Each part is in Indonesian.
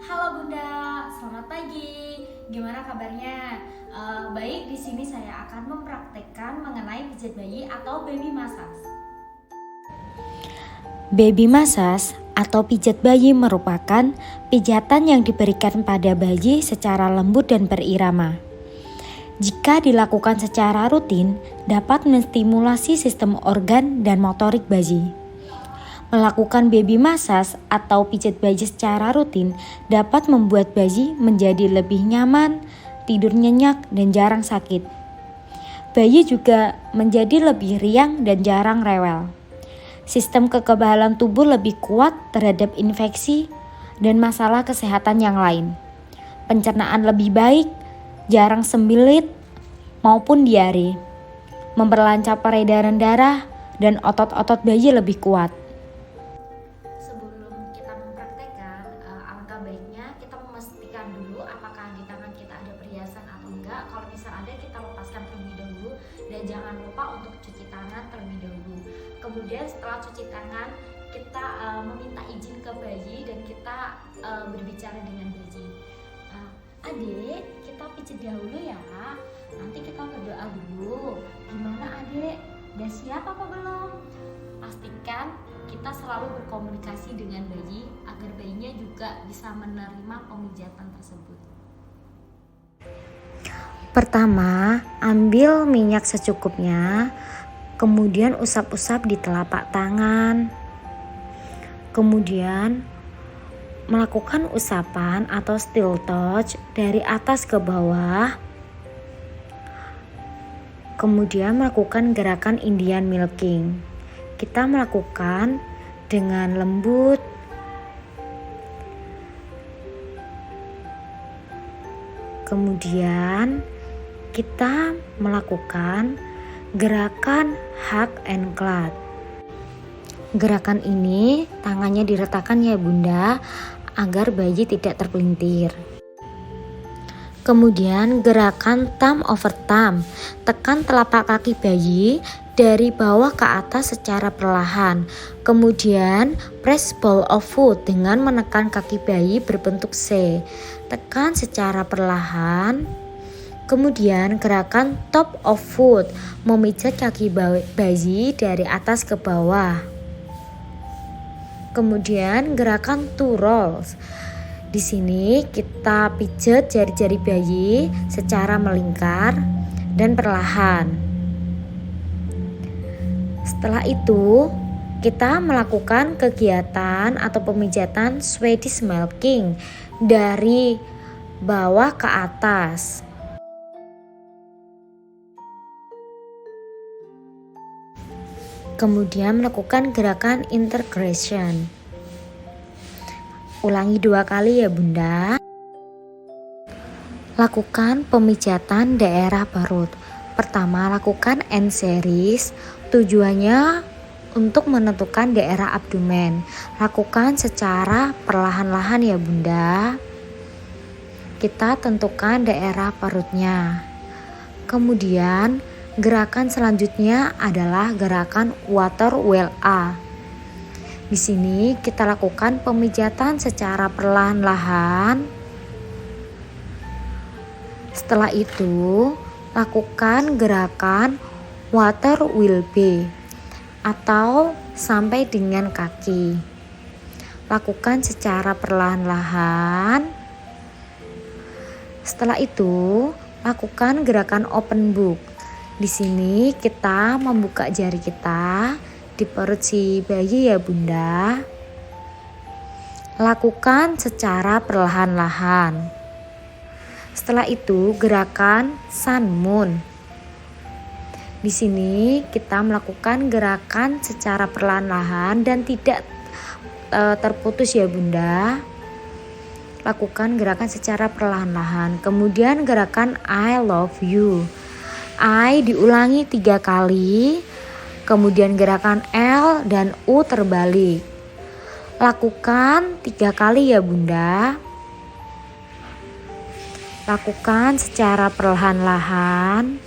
Halo Bunda, selamat pagi. Gimana kabarnya? Baik, di sini saya akan mempraktekkan mengenai pijat bayi atau baby massage. Baby massage atau pijat bayi merupakan pijatan yang diberikan pada bayi secara lembut dan berirama. Jika dilakukan secara rutin, dapat menstimulasi sistem organ dan motorik bayi. Melakukan baby massage atau pijat bayi secara rutin dapat membuat bayi menjadi lebih nyaman, tidur nyenyak, dan jarang sakit. Bayi juga menjadi lebih riang dan jarang rewel. Sistem kekebalan tubuh lebih kuat terhadap infeksi dan masalah kesehatan yang lain. Pencernaan lebih baik, jarang sembilit maupun diare. Memperlancar peredaran darah dan otot-otot bayi lebih kuat. Sebelum kita mempraktekkan, alangkah baiknya kita memastikan dulu apakah di tangan kita ada perhiasan atau enggak. Kalau misal ada, kita lepaskan terlebih dahulu dan jangan lupa untuk cuci tangan terlebih dahulu. Kemudian setelah cuci tangan, kita meminta izin ke bayi dan kita berbicara dengan bayi. Adik, kita pijat dahulu ya. Nanti kita berdoa dulu. Gimana adik? Udah siap apa belum? Pastikan kita selalu berkomunikasi dengan bayi agar bayinya juga bisa menerima pemijatan tersebut. Pertama, ambil minyak secukupnya, kemudian usap-usap di telapak tangan. Kemudian melakukan usapan atau still touch dari atas ke bawah. Kemudian melakukan gerakan Indian milking. Kita melakukan dengan lembut. Kemudian kita melakukan gerakan hug and clot. Gerakan ini tangannya diletakkan ya Bunda, agar bayi tidak terpelintir. Kemudian gerakan thumb over thumb. Tekan telapak kaki bayi dari bawah ke atas secara perlahan. Kemudian press ball of foot dengan menekan kaki bayi berbentuk C. Tekan secara perlahan. Kemudian gerakan top of foot, memijat kaki bayi dari atas ke bawah. Kemudian gerakan two rolls. Di sini kita pijat jari-jari bayi secara melingkar dan perlahan. Setelah itu, kita melakukan kegiatan atau pemijatan Swedish milking dari bawah ke atas. Kemudian melakukan gerakan integration. Ulangi 2 kali ya Bunda. Lakukan pemijatan daerah perut. Pertama, lakukan end series. Tujuannya untuk menentukan daerah abdomen. Lakukan secara perlahan-lahan ya Bunda. Kita tentukan daerah perutnya. Kemudian gerakan selanjutnya adalah gerakan water well A. Di sini kita lakukan pemijatan secara perlahan-lahan. Setelah itu, lakukan gerakan water will be atau sampai dengan kaki. Lakukan secara perlahan-lahan. Setelah itu, lakukan gerakan open book. Di sini kita membuka jari kita di perut si bayi ya Bunda. Lakukan secara perlahan-lahan. Setelah itu gerakan sun moon. Di sini kita melakukan gerakan secara perlahan-lahan dan tidak terputus ya Bunda. Lakukan gerakan secara perlahan-lahan. Kemudian gerakan I love you. I diulangi 3 kali. Kemudian gerakan L dan U terbalik. Lakukan 3 kali ya Bunda. Lakukan secara perlahan-lahan.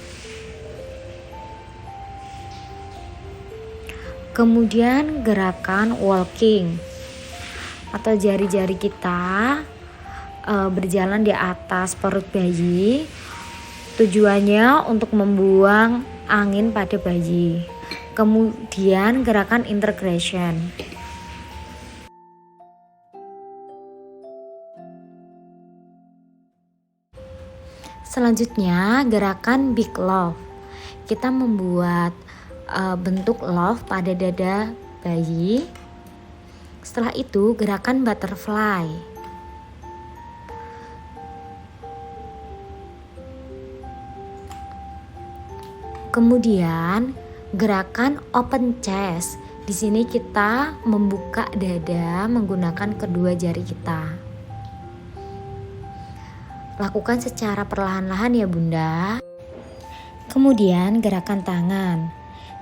Kemudian gerakan walking atau jari-jari kita berjalan di atas perut bayi. Tujuannya untuk membuang angin pada bayi. Kemudian gerakan integration. Selanjutnya gerakan big love. Kita membuat bentuk love pada dada bayi. Setelah itu gerakan butterfly. Kemudian gerakan open chest. Di sini kita membuka dada menggunakan kedua jari kita. Lakukan secara perlahan-lahan ya Bunda. Kemudian gerakan tangan.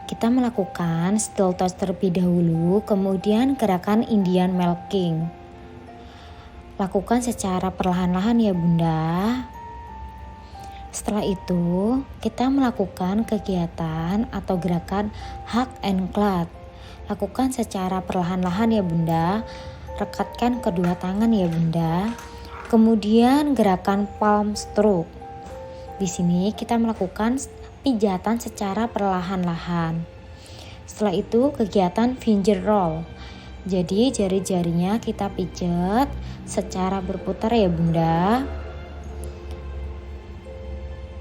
Kita melakukan steel touch terlebih dahulu, kemudian gerakan Indian milking. Lakukan secara perlahan-lahan ya Bunda. Setelah itu, kita melakukan kegiatan atau gerakan hug and clasp. Lakukan secara perlahan-lahan ya Bunda. Rekatkan kedua tangan ya Bunda. Kemudian gerakan palm stroke. Di sini kita melakukan pijatan secara perlahan-lahan. Setelah itu kegiatan finger roll. Jadi jari-jarinya kita pijat secara berputar ya Bunda.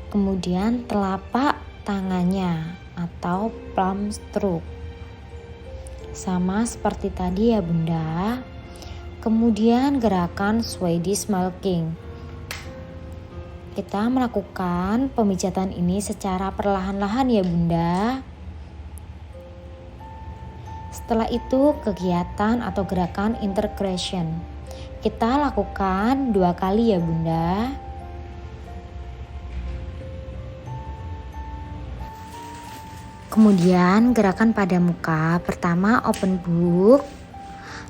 Kemudian telapak tangannya atau palm stroke. Sama seperti tadi ya Bunda. Kemudian gerakan Swedish milking. Kita melakukan pemijatan ini secara perlahan-lahan ya Bunda. Setelah itu kegiatan atau gerakan integration. Kita lakukan 2 kali ya Bunda. Kemudian gerakan pada muka. Pertama open book.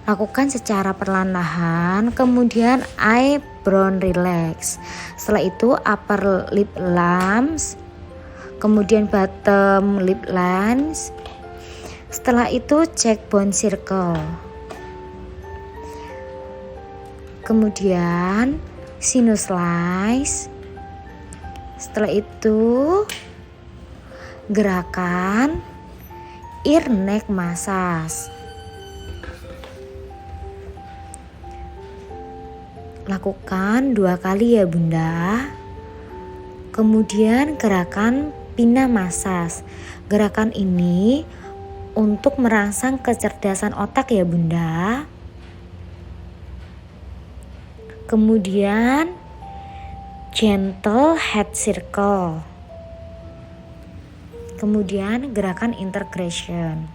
Lakukan secara perlahan-lahan. Kemudian eyebrow relax. Setelah itu upper lip lumps. Kemudian bottom lip lines. Setelah itu cheekbone circle. Kemudian sinus slice. Setelah itu gerakan ear neck massage. Lakukan 2 kali ya Bunda. Kemudian gerakan pinna massage. Gerakan ini untuk merangsang kecerdasan otak ya Bunda. Kemudian gentle head circle. Kemudian gerakan integration.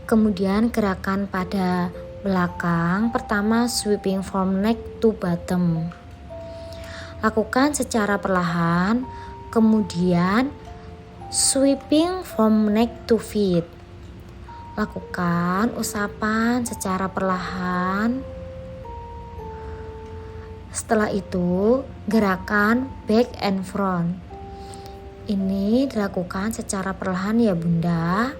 Kemudian gerakan pada belakang. Pertama sweeping from neck to bottom. Lakukan secara perlahan. Kemudian sweeping from neck to feet. Lakukan usapan secara perlahan. Setelah itu gerakan back and front. Ini dilakukan secara perlahan ya Bunda.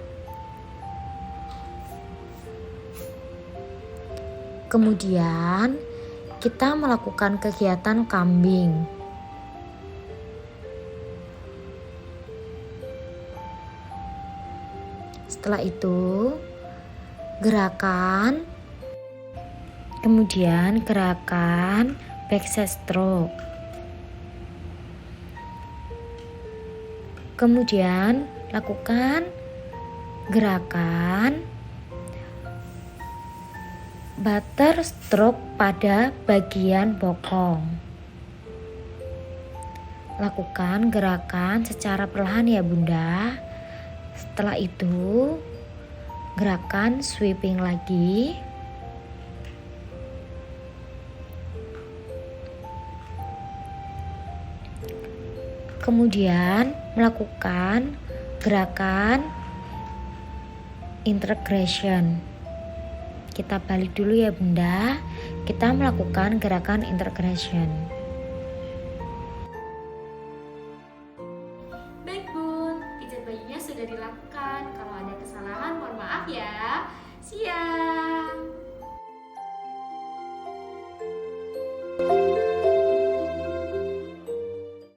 Kemudian kita melakukan kegiatan kambing. Setelah itu gerakan, kemudian gerakan backside stroke. Kemudian lakukan gerakan butter stroke pada bagian bokong. Lakukan gerakan secara perlahan ya Bunda. Setelah itu gerakan sweeping lagi. Kemudian melakukan gerakan integration. Kita balik dulu ya Bunda. Kita melakukan gerakan integration. Baik Bun, pijat bayinya sudah dilakukan. Kalau ada kesalahan mohon maaf ya. Siap.